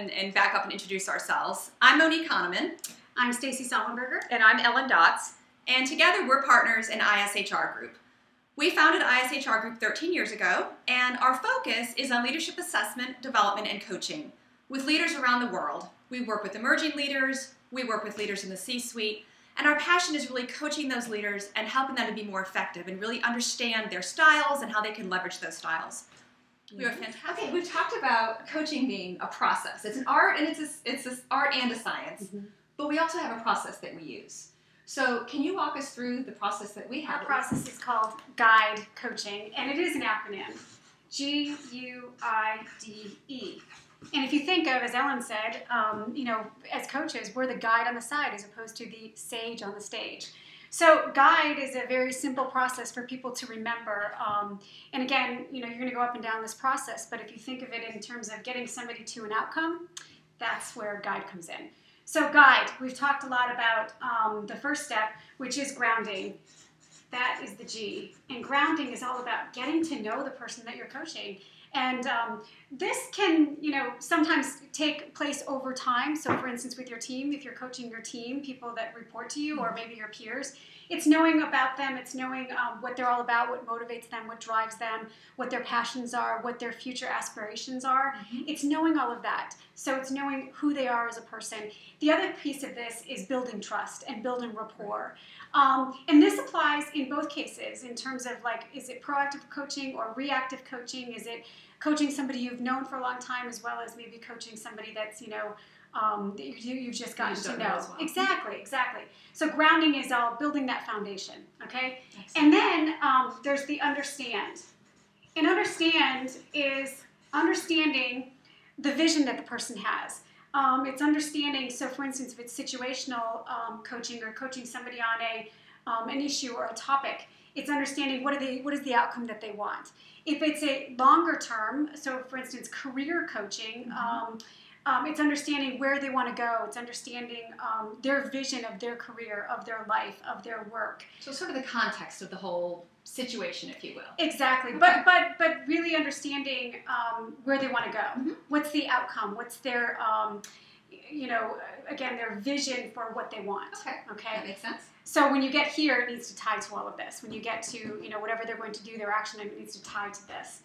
and back up and introduce ourselves. I'm Monique Honaman. I'm Stacy Sollenberger. And I'm Ellen Dotz. And together we're partners in ISHR Group. We founded ISHR Group 13 years ago, and our focus is on leadership assessment, development, and coaching with leaders around the world. We work with emerging leaders, we work with leaders in the C-suite, and our passion is really coaching those leaders and helping them to be more effective and really understand their styles and how they can leverage those styles. We are fantastic. Okay, we've talked about coaching being a process. It's an art, and it's an art and a science. But we also have a process that we use. So can you walk us through the process that we have? Our process is called GUIDE Coaching, and it is an acronym, G-U-I-D-E. And if you think of, as Ellen said, as coaches, we're the guide on the side as opposed to the sage on the stage. So GUIDE is a very simple process for people to remember. And again, you're going to go up and down this process, but if you think of it in terms of getting somebody to an outcome, that's where GUIDE comes in. So GUIDE, we've talked a lot about the first step, which is grounding. That is the G. And grounding is all about getting to know the person that you're coaching. And this can, sometimes take place over time. So for instance, with your team, if you're coaching your team, people that report to you or maybe your peers, it's knowing about them, it's knowing what they're all about, what motivates them, what drives them, what their passions are, what their future aspirations are. It's knowing all of that. So it's knowing who they are as a person. The other piece of this is building trust and building rapport. And this applies in both cases in terms of is it proactive coaching or reactive coaching? Is it coaching somebody you've known for a long time as well as maybe coaching somebody that's, that you've just gotten to know. As well. Exactly. So grounding is all building that foundation, okay? Excellent. And then there's the understand. And understand is understanding the vision that the person has. It's understanding, so for instance, if it's situational coaching or coaching somebody on an issue or a topic, it's understanding what is the outcome that they want. If it's a longer term, so for instance, career coaching, it's understanding where they want to go. It's understanding their vision of their career, of their life, of their work. So sort of the context of the whole situation, if you will. Exactly, Okay. but really understanding where they want to go. What's the outcome? What's their, again, their vision for what they want. Okay, that makes sense. So when you get here, it needs to tie to all of this. When you get to, whatever they're going to do, their action, it needs to tie to this.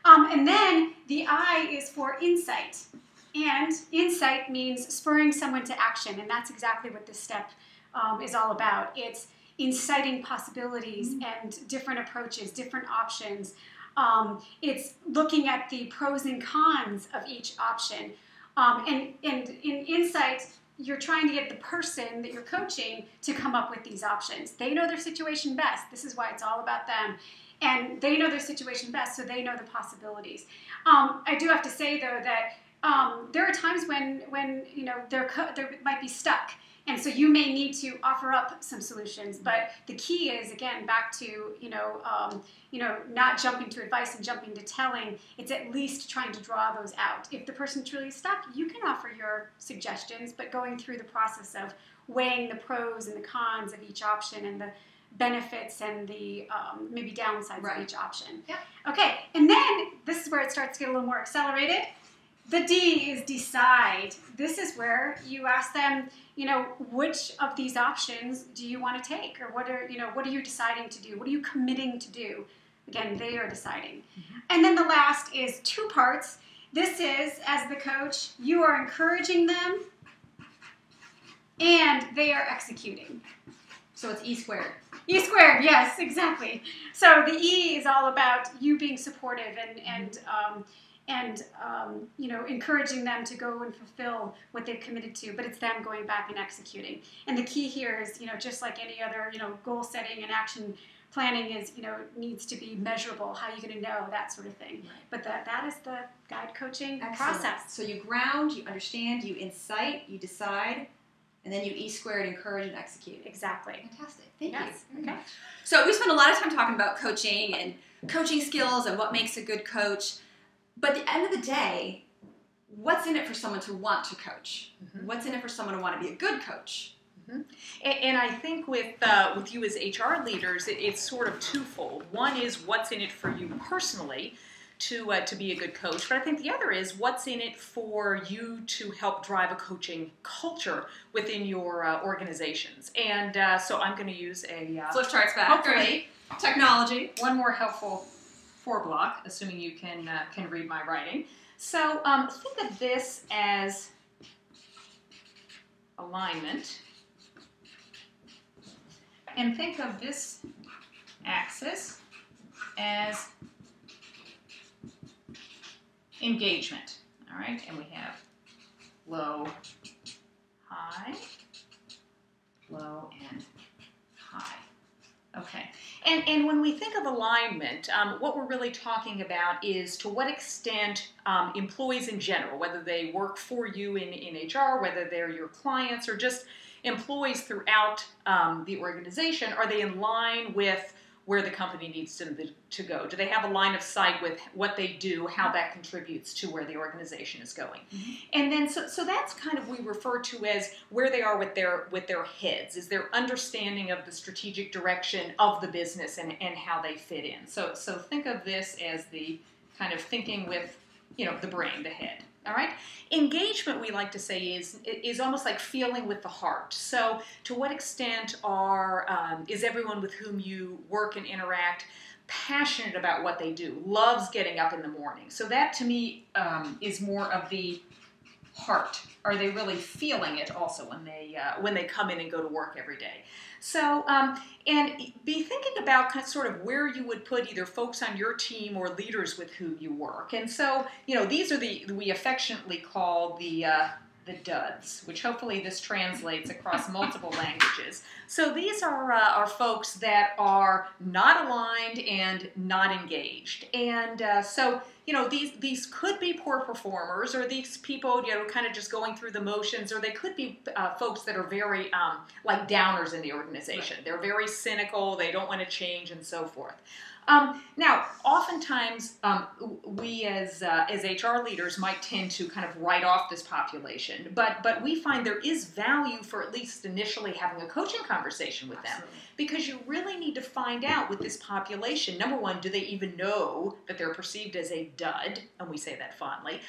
And then the I is for insight. And insight means spurring someone to action. And that's exactly what this step is all about. It's inciting possibilities and different approaches, different options. It's looking at the pros and cons of each option. And in insight, you're trying to get the person that you're coaching to come up with these options. They know their situation best. This is why it's all about them. And they know their situation best, so they know the possibilities. I do have to say, though, that there are times when they might be stuck. And so you may need to offer up some solutions, but the key is, again, back to, not jumping to advice and jumping to telling. It's at least trying to draw those out. If the person truly is stuck, you can offer your suggestions, but going through the process of weighing the pros and the cons of each option and the benefits and the maybe downsides of each option. Yeah. Okay, and then this is where it starts to get a little more accelerated. The D is decide. This is where you ask them, which of these options do you want to take? Or what are you deciding to do? What are you committing to do? Again, they are deciding. And then the last is two parts. This is, as the coach, you are encouraging them and they are executing. So it's E squared. E squared, yes, exactly. So the E is all about you being supportive and encouraging them to go and fulfill what they've committed to, but it's them going back and executing. And the key here is, just like any other, goal setting and action planning is, needs to be measurable. How are you going to know, that sort of thing. But that is the guide coaching process. So you ground, you understand, you incite, you decide, and then you E squared, encourage, and execute. Exactly. Fantastic. Thank you. Okay. So we spent a lot of time talking about coaching and coaching skills and what makes a good coach. But at the end of the day, what's in it for someone to want to coach? What's in it for someone to want to be a good coach? And I think with you as HR leaders, it's sort of twofold. One is what's in it for you personally, to be a good coach. But I think the other is what's in it for you to help drive a coaching culture within your organizations. And so I'm going to use a flip charts back. Hopefully, technology. one more helpful 4-block, assuming you can read my writing. So think of this as alignment, and think of this axis as engagement. All right, and we have low, high, low, and high. Okay, and when we think of alignment, what we're really talking about is to what extent employees in general, whether they work for you in HR, whether they're your clients, or just employees throughout the organization, are they in line with where the company needs them to go? Do they have a line of sight with what they do, how that contributes to where the organization is going? Mm-hmm. And then, so that's kind of, we refer to as where they are with their heads, is their understanding of the strategic direction of the business and how they fit in. So think of this as the kind of thinking with, the brain, the head. All right. Engagement, we like to say, is almost like feeling with the heart. So, to what extent is everyone with whom you work and interact passionate about what they do, loves getting up in the morning? So that, to me, is more of the heart. Are they really feeling it also when they come in and go to work every day? So, and be thinking about sort of where you would put either folks on your team or leaders with whom you work. And so, these are we affectionately call the duds, which hopefully this translates across multiple languages. So these are folks that are not aligned and not engaged. And so, these could be poor performers, or these people, kind of just going through the motions, or they could be folks that are very like downers in the organization. Right. They're very cynical, they don't want to change, and so forth. Now, oftentimes, we as HR leaders might tend to kind of write off this population, but we find there is value for at least initially having a coaching conversation with them, because you really need to find out with this population, number one, do they even know that they're perceived as a dud, and we say that fondly,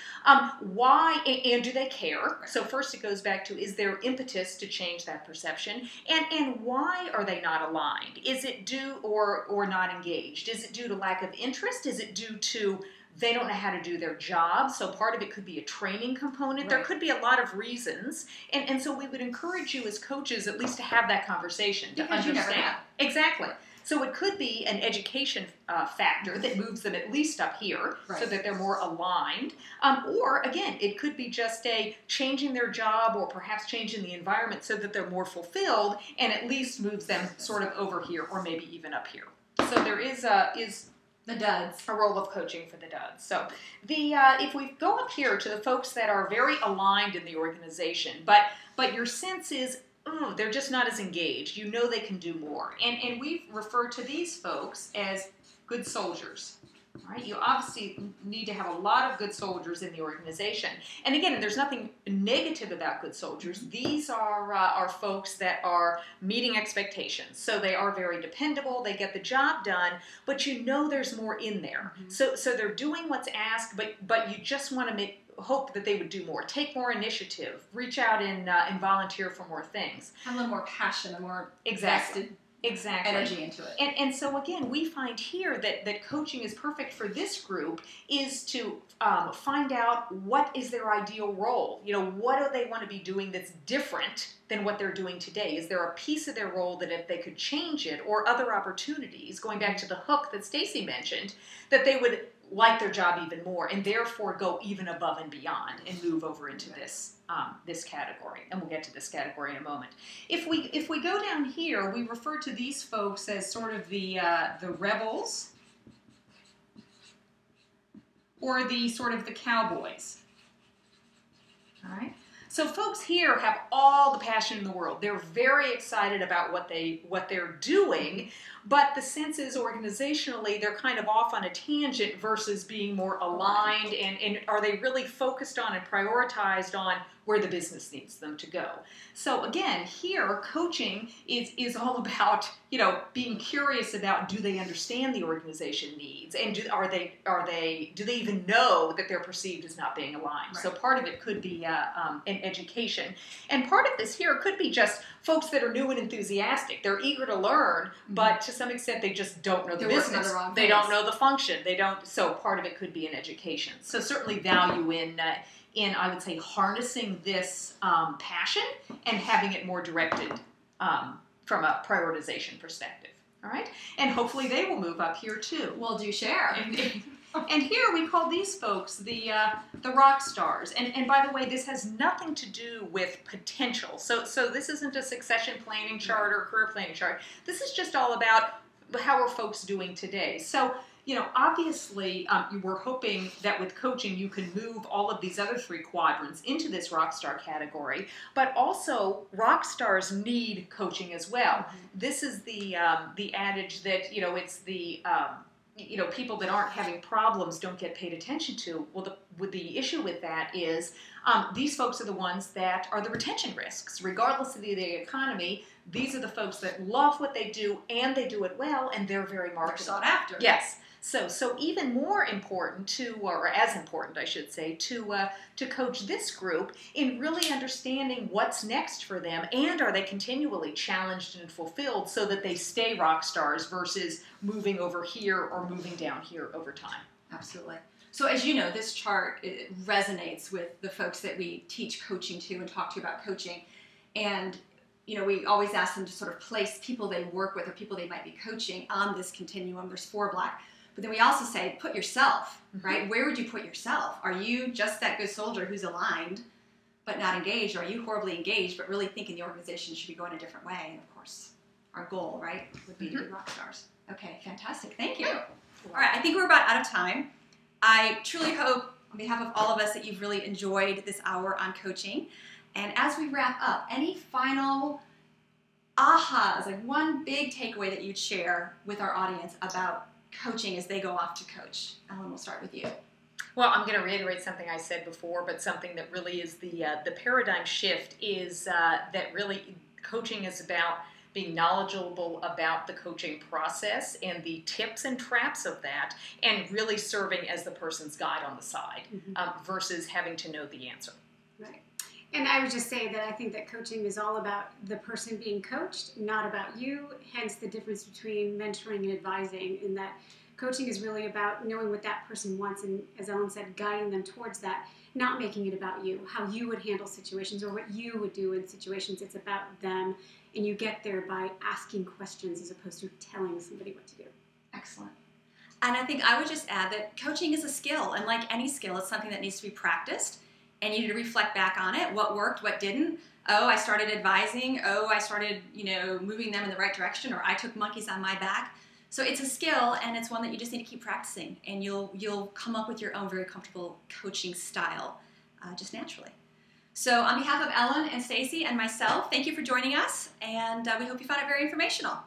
why, and do they care? So first it goes back to, is there impetus to change that perception, and why are they not aligned? Is it due or not engaged? Is it due to lack of interest? Is it due to they don't know how to do their job? So part of it could be a training component. Right. There could be a lot of reasons. And so we would encourage you as coaches at least to have that conversation, to understand. You never know. Exactly. So it could be an education factor that moves them at least up here, right, so that they're more aligned. Or, again, it could be just a changing their job or perhaps changing the environment so that they're more fulfilled and at least moves them sort of over here or maybe even up here. So there is the duds, a role of coaching for the duds. So if we go up here to the folks that are very aligned in the organization, but your sense is, they're just not as engaged. They can do more. And we refer to these folks as good soldiers. All right? You obviously need to have a lot of good soldiers in the organization. And again, there's nothing negative about good soldiers. These are folks that are meeting expectations. So they are very dependable. They get the job done, but there's more in there. Mm-hmm. So they're doing what's asked, but you just want to hope that they would do more, take more initiative, reach out and volunteer for more things. Have a little more passion, a more invested energy into it. And so again, we find here that coaching is perfect for this group is to find out what is their ideal role. What do they want to be doing that's different than what they're doing today? Is there a piece of their role that if they could change it, or other opportunities, going back to the hook that Stacy mentioned, that they would like their job even more and therefore go even above and beyond and move over into this category. And we'll get to this category in a moment. If we go down here, we refer to these folks as sort of the rebels, or the sort of the cowboys. All right. So folks here have all the passion in the world. They're very excited about what they're doing, but the sense is organizationally they're kind of off on a tangent versus being more aligned, and are they really focused on and prioritized on where the business needs them to go. So again, here coaching is all about, being curious about, do they understand the organization needs, and do they even know that they're perceived as not being aligned. Right. So part of it could be an education, and part of this here could be just folks that are new and enthusiastic. They're eager to learn, but to some extent they just don't know the business. They don't know the function. So part of it could be an education. So certainly value in I would say, harnessing this passion and having it more directed from a prioritization perspective. All right, and hopefully they will move up here too. Well, do share. And here we call these folks the rock stars. And by the way, this has nothing to do with potential. So this isn't a succession planning chart or career planning chart. This is just all about how are folks doing today. So, obviously, we're hoping that with coaching you can move all of these other 3 quadrants into this rock star category, but also rock stars need coaching as well. This is the adage that, it's the people that aren't having problems don't get paid attention to. Well, the issue with that is these folks are the ones that are the retention risks. Regardless of the economy, these are the folks that love what they do and they do it well, and they're very marketable. They're sought after. Yes. So even more important or as important, I should say, to coach this group in really understanding what's next for them, and are they continually challenged and fulfilled so that they stay rock stars versus moving over here or moving down here over time. Absolutely. So as you know, this chart resonates with the folks that we teach coaching to and talk to about coaching. And we always ask them to sort of place people they work with or people they might be coaching on this continuum. There's 4 black. But then we also say, put yourself, right? Where would you put yourself? Are you just that good soldier who's aligned but not engaged? Or are you horribly engaged but really thinking the organization should be going a different way? And of course, our goal, right, would be to be rock stars. Okay, fantastic. Thank you. All right, I think we're about out of time. I truly hope, on behalf of all of us, that you've really enjoyed this hour on coaching. And as we wrap up, any final ahas, like one big takeaway that you'd share with our audience about coaching as they go off to coach? Ellen, we'll start with you. Well, I'm going to reiterate something I said before, but something that really is the paradigm shift is that really coaching is about being knowledgeable about the coaching process and the tips and traps of that, and really serving as the person's guide on the side versus having to know the answer. Right. And I would just say that I think that coaching is all about the person being coached, not about you, hence the difference between mentoring and advising, in that coaching is really about knowing what that person wants and, as Ellen said, guiding them towards that, not making it about you, how you would handle situations or what you would do in situations. It's about them, and you get there by asking questions as opposed to telling somebody what to do. Excellent. And I think I would just add that coaching is a skill, and like any skill, it's something that needs to be practiced. And you need to reflect back on it. What worked, what didn't. Oh, I started advising. Oh, I started, moving them in the right direction, or I took monkeys on my back. So it's a skill, and it's one that you just need to keep practicing, and you'll come up with your own very comfortable coaching style, just naturally. So on behalf of Ellen and Stacy and myself, thank you for joining us, and we hope you found it very informational.